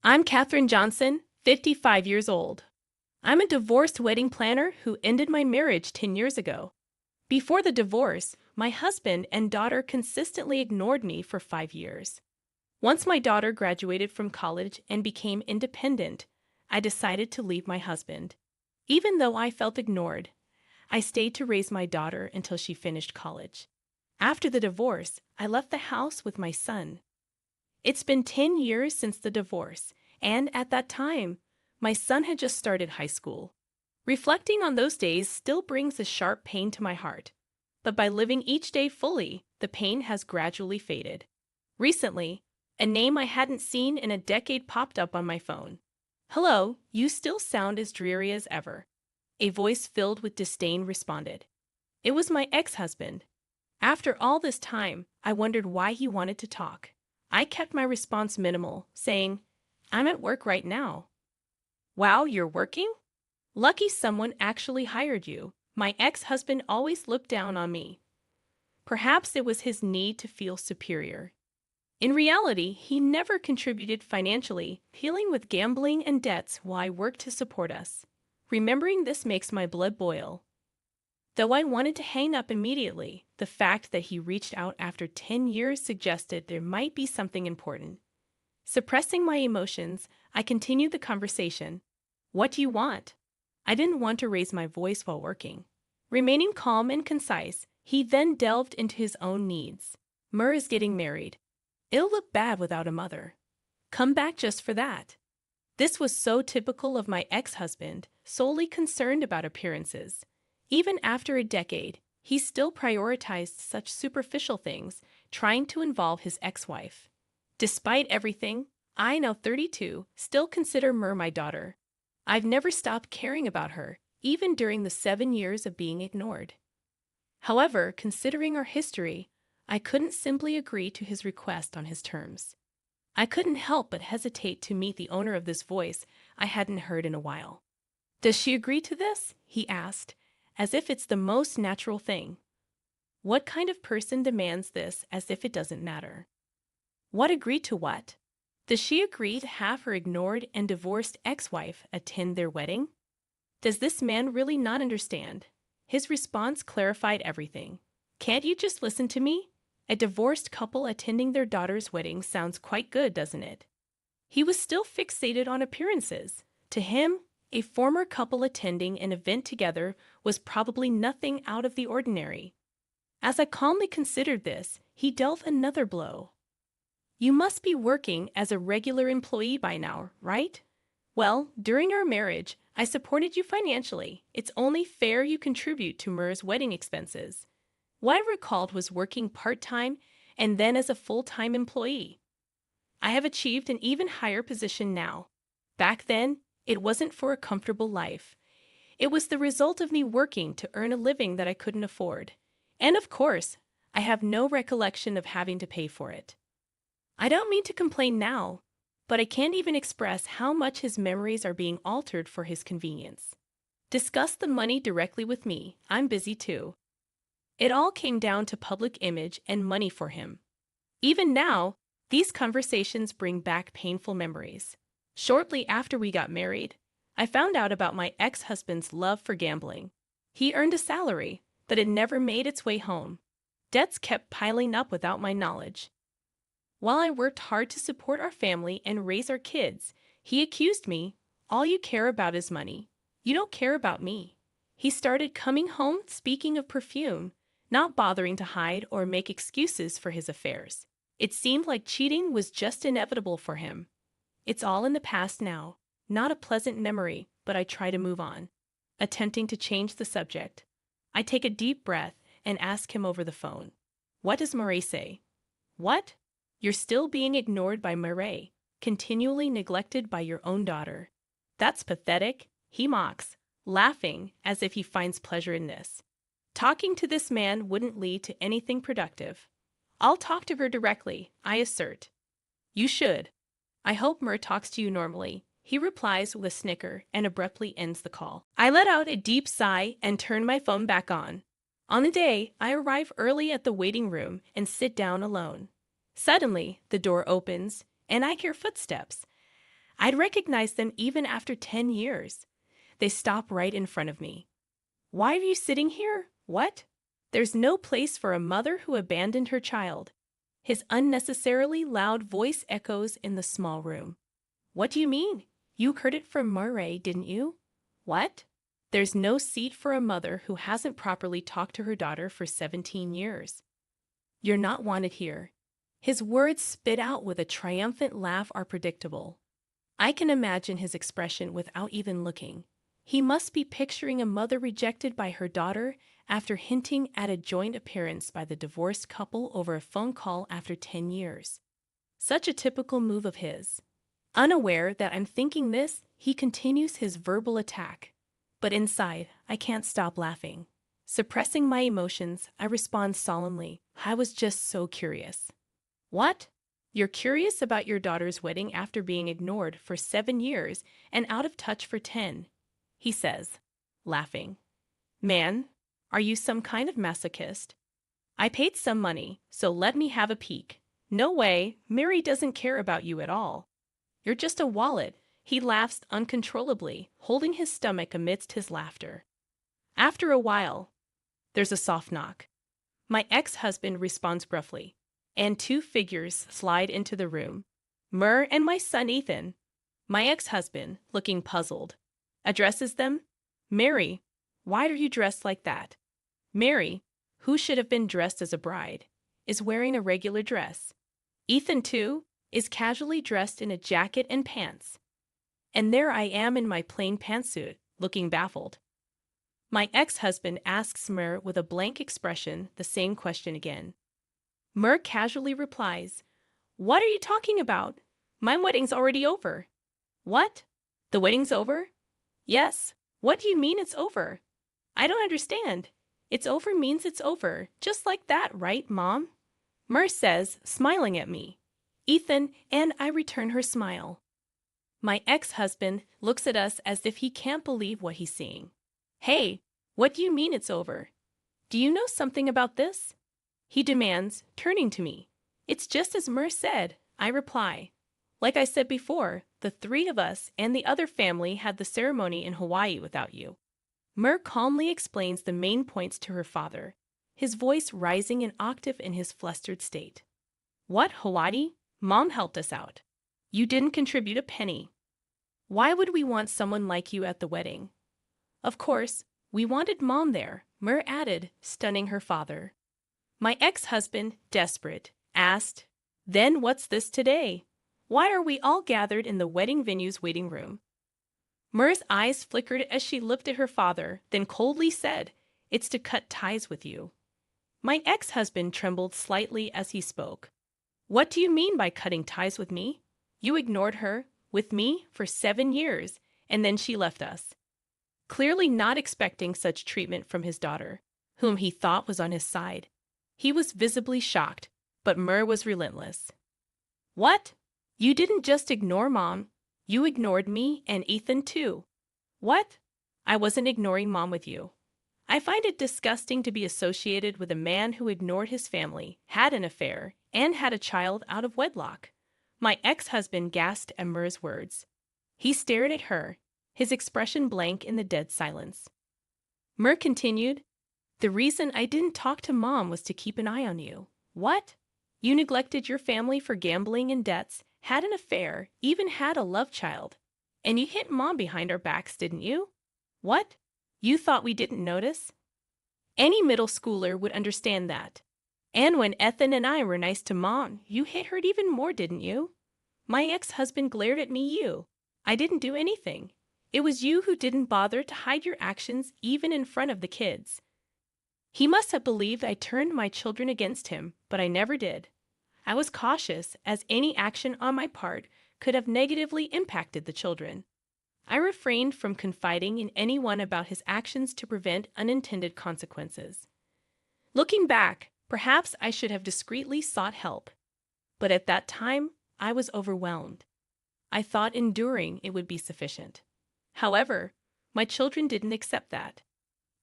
I'm Katherine Johnson, 55 years old. I'm a divorced wedding planner who ended my marriage 10 years ago. Before the divorce, my husband and daughter consistently ignored me for 5 years. Once my daughter graduated from college and became independent, I decided to leave my husband. Even though I felt ignored, I stayed to raise my daughter until she finished college. After the divorce, I left the house with my son. It's been 10 years since the divorce, and at that time, my son had just started high school. Reflecting on those days still brings a sharp pain to my heart, but by living each day fully, the pain has gradually faded. Recently, a name I hadn't seen in a decade popped up on my phone. "Hello, you still sound as dreary as ever," a voice filled with disdain responded. It was my ex-husband. After all this time, I wondered why he wanted to talk. I kept my response minimal, saying, "I'm at work right now." "Wow, you're working? Lucky someone actually hired you. My ex-husband always looked down on me." Perhaps it was his need to feel superior. In reality, he never contributed financially, dealing with gambling and debts while I worked to support us. Remembering this makes my blood boil. Though I wanted to hang up immediately, the fact that he reached out after 10 years suggested there might be something important. Suppressing my emotions, I continued the conversation. "What do you want?" I didn't want to raise my voice while working. Remaining calm and concise, he then delved into his own needs. "Mur is getting married. It'll look bad without a mother. Come back just for that." This was so typical of my ex-husband, solely concerned about appearances. Even after a decade, he still prioritized such superficial things, trying to involve his ex-wife. Despite everything, I, now 32, still consider Mur my daughter. I've never stopped caring about her, even during the 7 years of being ignored. However, considering our history, I couldn't simply agree to his request on his terms. I couldn't help but hesitate to meet the owner of this voice I hadn't heard in a while. "Does she agree to this?" he asked, as if it's the most natural thing. What kind of person demands this as if it doesn't matter? What agree to what? Does she agree to have her ignored and divorced ex-wife attend their wedding? Does this man really not understand? His response clarified everything. "Can't you just listen to me? A divorced couple attending their daughter's wedding sounds quite good, doesn't it?" He was still fixated on appearances. To him, a former couple attending an event together was probably nothing out of the ordinary. As I calmly considered this, he dealt another blow. "You must be working as a regular employee by now, right? Well, during our marriage, I supported you financially. It's only fair you contribute to Mur's wedding expenses." What I recalled was working part-time and then as a full-time employee. I have achieved an even higher position now. Back then, it wasn't for a comfortable life. It was the result of me working to earn a living that I couldn't afford. And of course, I have no recollection of having to pay for it. I don't mean to complain now, but I can't even express how much his memories are being altered for his convenience. Discuss the money directly with me. I'm busy too. It all came down to public image and money for him. Even now, these conversations bring back painful memories. Shortly after we got married, I found out about my ex-husband's love for gambling. He earned a salary, but it never made its way home. Debts kept piling up without my knowledge. While I worked hard to support our family and raise our kids, he accused me, "All you care about is money. You don't care about me." He started coming home speaking of perfume, not bothering to hide or make excuses for his affairs. It seemed like cheating was just inevitable for him. It's all in the past now, not a pleasant memory, but I try to move on. Attempting to change the subject, I take a deep breath and ask him over the phone, "What does Murray say?" "What? You're still being ignored by Murray, continually neglected by your own daughter." "That's pathetic," he mocks, laughing as if he finds pleasure in this. Talking to this man wouldn't lead to anything productive. "I'll talk to her directly," I assert. "You should. I hope Mur talks to you normally." He replies with a snicker and abruptly ends the call. I let out a deep sigh and turn my phone back on. On the day, I arrive early at the waiting room and sit down alone. Suddenly, the door opens, and I hear footsteps. I'd recognize them even after 10 years. They stop right in front of me. Why are you sitting here? What? There's no place for a mother who abandoned her child. His unnecessarily loud voice echoes in the small room. What do you mean? You heard it from Murray, didn't you? What? There's no seat for a mother who hasn't properly talked to her daughter for 17 years. You're not wanted here. His words spit out with a triumphant laugh are predictable. I can imagine his expression without even looking. He must be picturing a mother rejected by her daughter after hinting at a joint appearance by the divorced couple over a phone call after 10 years. Such a typical move of his. Unaware that I'm thinking this, he continues his verbal attack. But inside, I can't stop laughing. Suppressing my emotions, I respond solemnly. I was just so curious. What? You're curious about your daughter's wedding after being ignored for 7 years and out of touch for 10, he says, laughing. Man, are you some kind of masochist? I paid some money, so let me have a peek. No way, Mary doesn't care about you at all. You're just a wallet. He laughs uncontrollably, holding his stomach amidst his laughter. After a while, there's a soft knock. My ex-husband responds gruffly, and 2 figures slide into the room. Mur and my son Ethan. My ex-husband, looking puzzled, addresses them. Mary, why are you dressed like that? Mary, who should have been dressed as a bride, is wearing a regular dress. Ethan, too, is casually dressed in a jacket and pants. And there I am in my plain pantsuit, looking baffled. My ex-husband asks Mur with a blank expression the same question again. Mur casually replies, What are you talking about? My wedding's already over. What? The wedding's over? Yes. What do you mean it's over? I don't understand. It's over means it's over, just like that, right, Mom? Mur says, smiling at me. Ethan and I return her smile. My ex-husband looks at us as if he can't believe what he's seeing. Hey, what do you mean it's over? Do you know something about this? He demands, turning to me. It's just as Mur said, I reply. Like I said before, the 3 of us and the other family had the ceremony in Hawaii without you. Mur calmly explains the main points to her father, his voice rising an octave in his flustered state. What, Hawaii? Mom helped us out. You didn't contribute a penny. Why would we want someone like you at the wedding? Of course, we wanted Mom there, Mur added, stunning her father. My ex-husband, desperate, asked, Then what's this today? Why are we all gathered in the wedding venue's waiting room? Mur's eyes flickered as she looked at her father, then coldly said, It's to cut ties with you. My ex-husband trembled slightly as he spoke. What do you mean by cutting ties with me? You ignored her, with me, for 7 years, and then she left us. Clearly not expecting such treatment from his daughter, whom he thought was on his side. He was visibly shocked, but Mur was relentless. What? You didn't just ignore Mom. You ignored me and Ethan too. What? I wasn't ignoring Mom with you. I find it disgusting to be associated with a man who ignored his family, had an affair, and had a child out of wedlock. My ex-husband gasped at Mur's words. He stared at her, his expression blank in the dead silence. Mur continued, The reason I didn't talk to Mom was to keep an eye on you. What? You neglected your family for gambling and debts, had an affair, even had a love child. And you hit Mom behind our backs, didn't you? What? You thought we didn't notice? Any middle schooler would understand that. And when Ethan and I were nice to Mom, you hit her even more, didn't you? My ex-husband glared at me. I didn't do anything. It was you who didn't bother to hide your actions even in front of the kids. He must have believed I turned my children against him, but I never did. I was cautious, as any action on my part could have negatively impacted the children. I refrained from confiding in anyone about his actions to prevent unintended consequences. Looking back, perhaps I should have discreetly sought help. But at that time, I was overwhelmed. I thought enduring it would be sufficient. However, my children didn't accept that.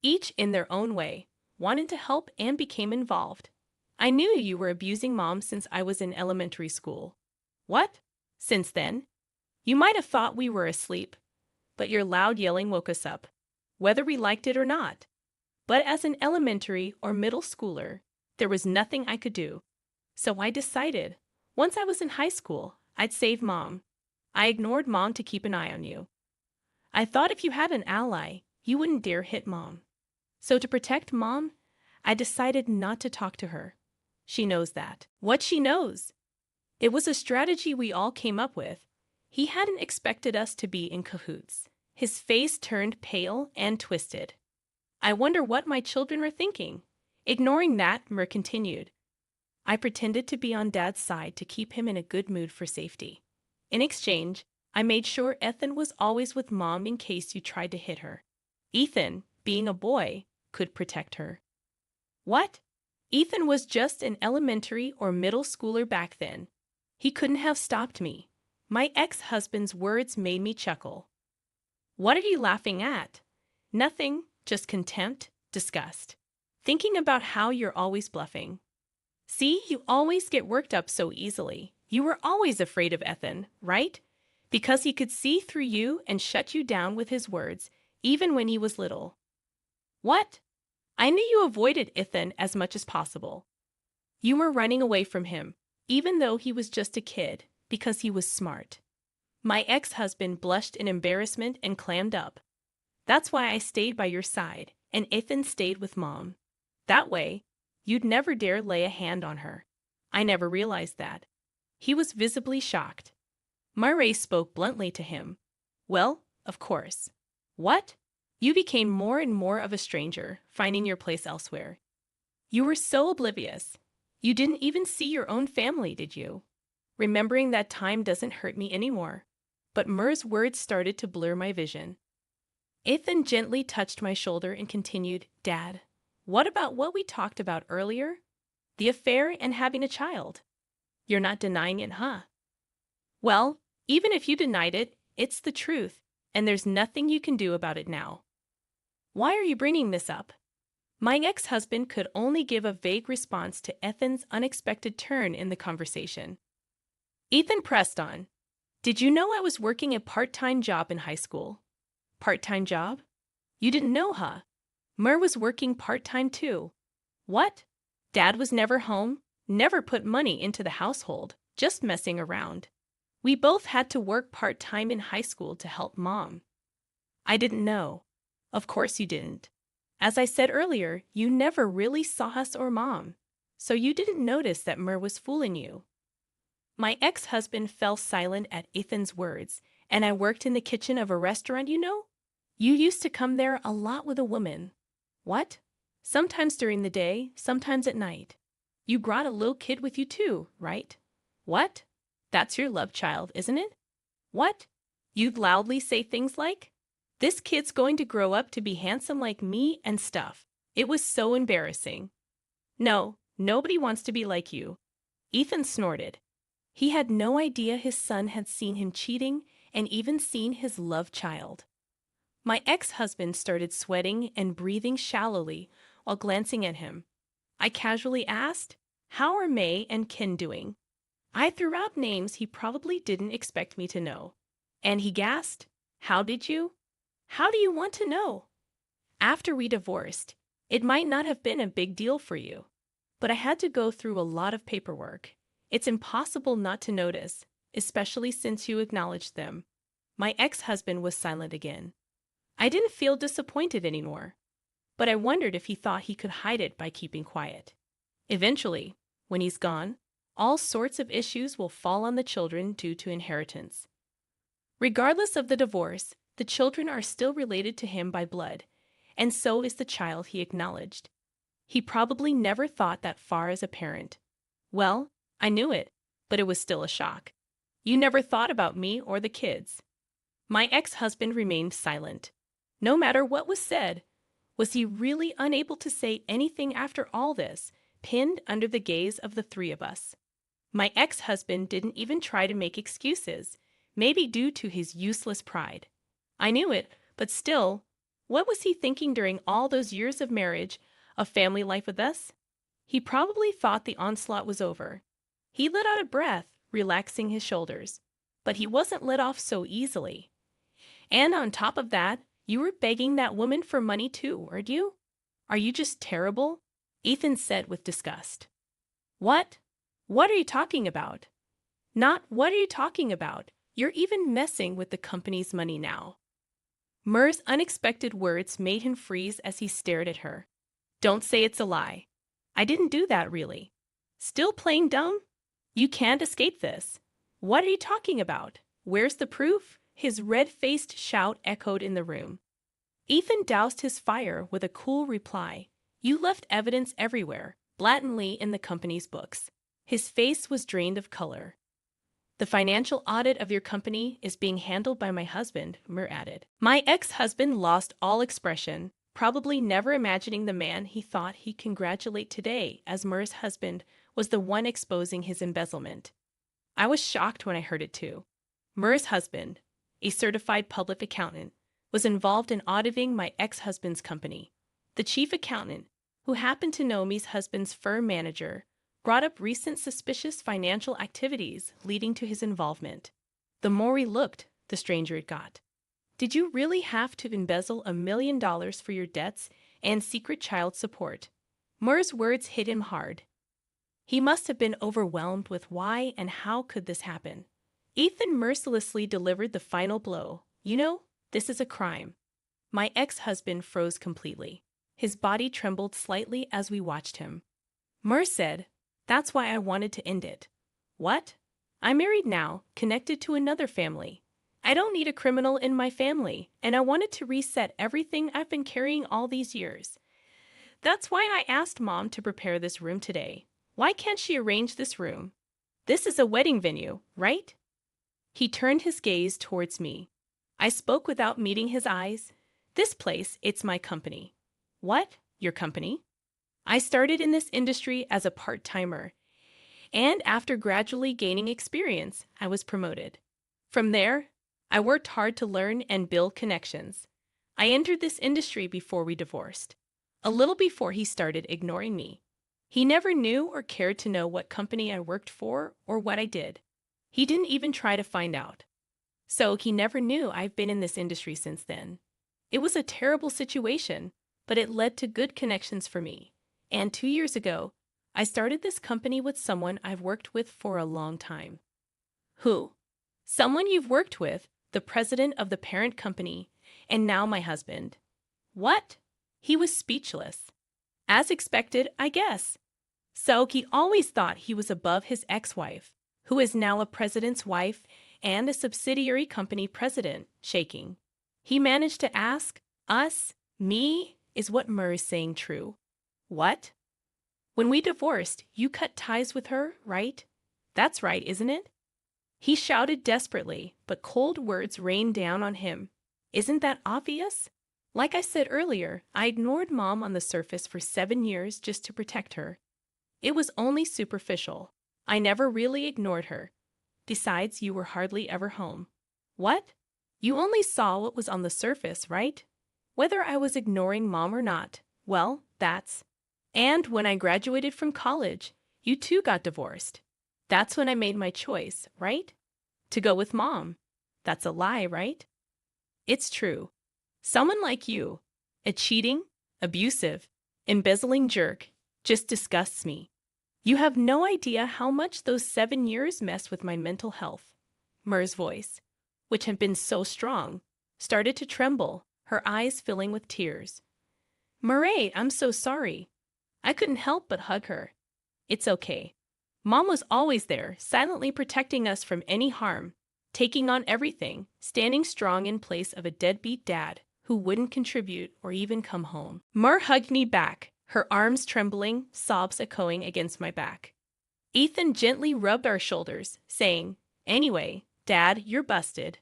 Each, in their own way, wanted to help and became involved. I knew you were abusing Mom since I was in elementary school. What? Since then? You might have thought we were asleep, but your loud yelling woke us up, whether we liked it or not. But as an elementary or middle schooler, there was nothing I could do. So I decided, once I was in high school, I'd save Mom. I ignored Mom to keep an eye on you. I thought if you had an ally, you wouldn't dare hit Mom. So to protect Mom, I decided not to talk to her. She knows that. What she knows? It was a strategy we all came up with. He hadn't expected us to be in cahoots. His face turned pale and twisted. I wonder what my children are thinking. Ignoring that, Mur continued. I pretended to be on Dad's side to keep him in a good mood for safety. In exchange, I made sure Ethan was always with Mom in case you tried to hit her. Ethan, being a boy, could protect her. What? Ethan was just an elementary or middle schooler back then. He couldn't have stopped me. My ex-husband's words made me chuckle. What are you laughing at? Nothing, just contempt, disgust. Thinking about how you're always bluffing. See, you always get worked up so easily. You were always afraid of Ethan, right? Because he could see through you and shut you down with his words, even when he was little. What? I knew you avoided Ethan as much as possible. You were running away from him, even though he was just a kid, because he was smart. My ex-husband blushed in embarrassment and clammed up. That's why I stayed by your side, and Ethan stayed with Mom. That way, you'd never dare lay a hand on her. I never realized that. He was visibly shocked. Murray spoke bluntly to him. Well, of course. What? You became more and more of a stranger, finding your place elsewhere. You were so oblivious. You didn't even see your own family, did you? Remembering that time doesn't hurt me anymore. But Mur's words started to blur my vision. Ethan gently touched my shoulder and continued, Dad, what about what we talked about earlier? The affair and having a child. You're not denying it, huh? Well, even if you denied it, it's the truth, and there's nothing you can do about it now. Why are you bringing this up? My ex-husband could only give a vague response to Ethan's unexpected turn in the conversation. Ethan pressed on. Did you know I was working a part-time job in high school? Part-time job? You didn't know, huh? Mur was working part-time too. What? Dad was never home, never put money into the household, just messing around. We both had to work part-time in high school to help Mom. I didn't know. Of course you didn't. As I said earlier, you never really saw us or Mom, so you didn't notice that Mur was fooling you. My ex-husband fell silent at Ethan's words, and I worked in the kitchen of a restaurant, you know? You used to come there a lot with a woman. What? Sometimes during the day, sometimes at night. You brought a little kid with you too, right? What? That's your love child, isn't it? What? You'd loudly say things like, this kid's going to grow up to be handsome like me and stuff. It was so embarrassing. No, nobody wants to be like you. Ethan snorted. He had no idea his son had seen him cheating and even seen his love child. My ex-husband started sweating and breathing shallowly while glancing at him. I casually asked, how are May and Ken doing? I threw out names he probably didn't expect me to know. And he gasped, how did you? How do you want to know? After we divorced, it might not have been a big deal for you, but I had to go through a lot of paperwork. It's impossible not to notice, especially since you acknowledged them. My ex-husband was silent again. I didn't feel disappointed anymore, but I wondered if he thought he could hide it by keeping quiet. Eventually, when he's gone, all sorts of issues will fall on the children due to inheritance. Regardless of the divorce, the children are still related to him by blood, and so is the child he acknowledged. He probably never thought that far as a parent. Well, I knew it, but it was still a shock. You never thought about me or the kids. My ex-husband remained silent. No matter what was said, was he really unable to say anything after all this, pinned under the gaze of the three of us? My ex-husband didn't even try to make excuses, maybe due to his useless pride. I knew it, but still, what was he thinking during all those years of marriage, of family life with us? He probably thought the onslaught was over. He let out a breath, relaxing his shoulders. But he wasn't let off so easily. And on top of that, you were begging that woman for money too, weren't you? Are you just terrible? Ethan said with disgust. What? What are you talking about? Not what are you talking about? You're even messing with the company's money now. Murr's unexpected words made him freeze as he stared at her. Don't say it's a lie. I didn't do that, really. Still playing dumb? You can't escape this. What are you talking about? Where's the proof? His red-faced shout echoed in the room. Ethan doused his fire with a cool reply. You left evidence everywhere, blatantly in the company's books. His face was drained of color. The financial audit of your company is being handled by my husband, Murr added. My ex-husband lost all expression, probably never imagining the man he thought he'd congratulate today as Murr's husband was the one exposing his embezzlement. I was shocked when I heard it too. Murr's husband, a certified public accountant, was involved in auditing my ex-husband's company. The chief accountant, who happened to know me's husband's firm manager, brought up recent suspicious financial activities leading to his involvement. The more he looked, the stranger it got. Did you really have to embezzle $1 million for your debts and secret child support? Murr's words hit him hard. He must have been overwhelmed with why and how could this happen. Ethan mercilessly delivered the final blow. You know, this is a crime. My ex-husband froze completely. His body trembled slightly as we watched him. Murr said, That's why I wanted to end it. What? I'm married now, connected to another family. I don't need a criminal in my family, and I wanted to reset everything I've been carrying all these years. That's why I asked Mom to prepare this room today. Why can't she arrange this room? This is a wedding venue, right? He turned his gaze towards me. I spoke without meeting his eyes. This place, it's my company. What? Your company? I started in this industry as a part-timer, and after gradually gaining experience, I was promoted. From there, I worked hard to learn and build connections. I entered this industry before we divorced, a little before he started ignoring me. He never knew or cared to know what company I worked for or what I did. He didn't even try to find out. So he never knew I've been in this industry since then. It was a terrible situation, but it led to good connections for me. And 2 years ago, I started this company with someone I've worked with for a long time. Who? Someone you've worked with, the president of the parent company, and now my husband. What? He was speechless. As expected, I guess. So he always thought he was above his ex-wife, who is now a president's wife and a subsidiary company president, shaking. He managed to ask us, me, is what Murr is saying true? What? When we divorced, you cut ties with her, right? That's right, isn't it? He shouted desperately, but cold words rained down on him. Isn't that obvious? Like I said earlier, I ignored Mom on the surface for 7 years just to protect her. It was only superficial. I never really ignored her. Besides, you were hardly ever home. What? You only saw what was on the surface, right? Whether I was ignoring Mom or not, well, that's... And when I graduated from college, you too got divorced. That's when I made my choice, right? To go with Mom. That's a lie, right? It's true. Someone like you, a cheating, abusive, embezzling jerk, just disgusts me. You have no idea how much those 7 years messed with my mental health. Murr's voice, which had been so strong, started to tremble, her eyes filling with tears. Murray, I'm so sorry. I couldn't help but hug her. It's okay. Mom was always there, silently protecting us from any harm, taking on everything, standing strong in place of a deadbeat dad who wouldn't contribute or even come home. Murr hugged me back, her arms trembling, sobs echoing against my back. Ethan gently rubbed our shoulders, saying, Anyway, Dad, you're busted.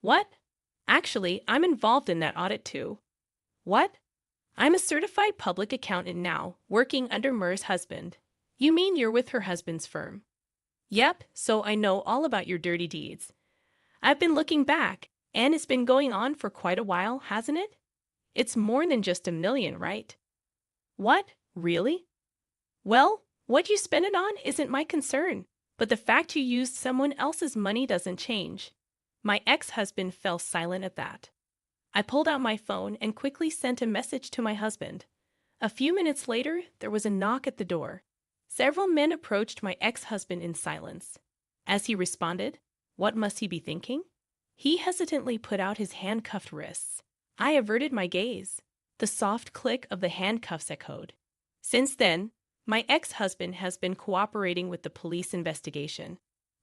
What? Actually, I'm involved in that audit too. What? I'm a certified public accountant now, working under Murr's husband. You mean you're with her husband's firm? Yep, so I know all about your dirty deeds. I've been looking back, and it's been going on for quite a while, hasn't it? It's more than just $1 million, right? What? Really? Well, what you spend it on isn't my concern. But the fact you used someone else's money doesn't change. My ex-husband fell silent at that. I pulled out my phone and quickly sent a message to my husband. A few minutes later, there was a knock at the door. Several men approached my ex-husband in silence. As he responded, what must he be thinking? He hesitantly put out his handcuffed wrists. I averted my gaze. The soft click of the handcuffs echoed. Since then, my ex-husband has been cooperating with the police investigation.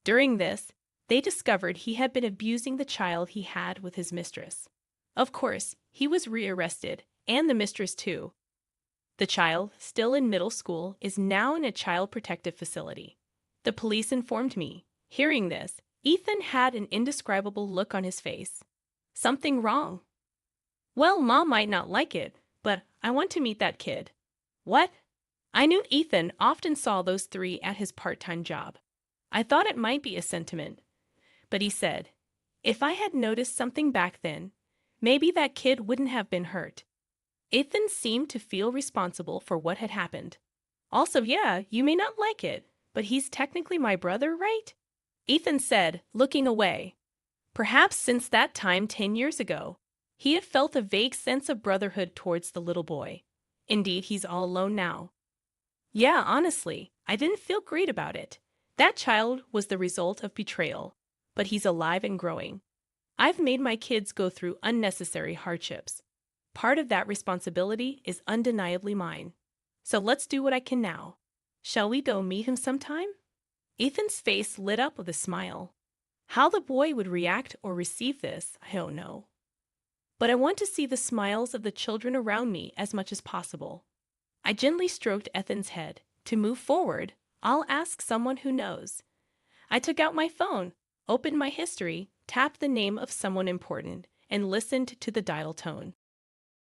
During this, they discovered he had been abusing the child he had with his mistress. Of course, he was rearrested, and the mistress too. The child, still in middle school, is now in a child protective facility. The police informed me. Hearing this, Ethan had an indescribable look on his face. Something wrong. Well, Mom might not like it, but I want to meet that kid. What? I knew Ethan often saw those three at his part-time job. I thought it might be a sentiment. But he said, if I had noticed something back then, maybe that kid wouldn't have been hurt. Ethan seemed to feel responsible for what had happened. Also, yeah, you may not like it, but he's technically my brother, right? Ethan said, looking away. Perhaps since that time 10 years ago, he had felt a vague sense of brotherhood towards the little boy. Indeed, he's all alone now. Yeah, honestly, I didn't feel great about it. That child was the result of betrayal, but he's alive and growing. I've made my kids go through unnecessary hardships. Part of that responsibility is undeniably mine. So let's do what I can now. Shall we go meet him sometime? Ethan's face lit up with a smile. How the boy would react or receive this, I don't know. But I want to see the smiles of the children around me as much as possible. I gently stroked Ethan's head. To move forward, I'll ask someone who knows. I took out my phone, opened my history, tapped the name of someone important, and listened to the dial tone.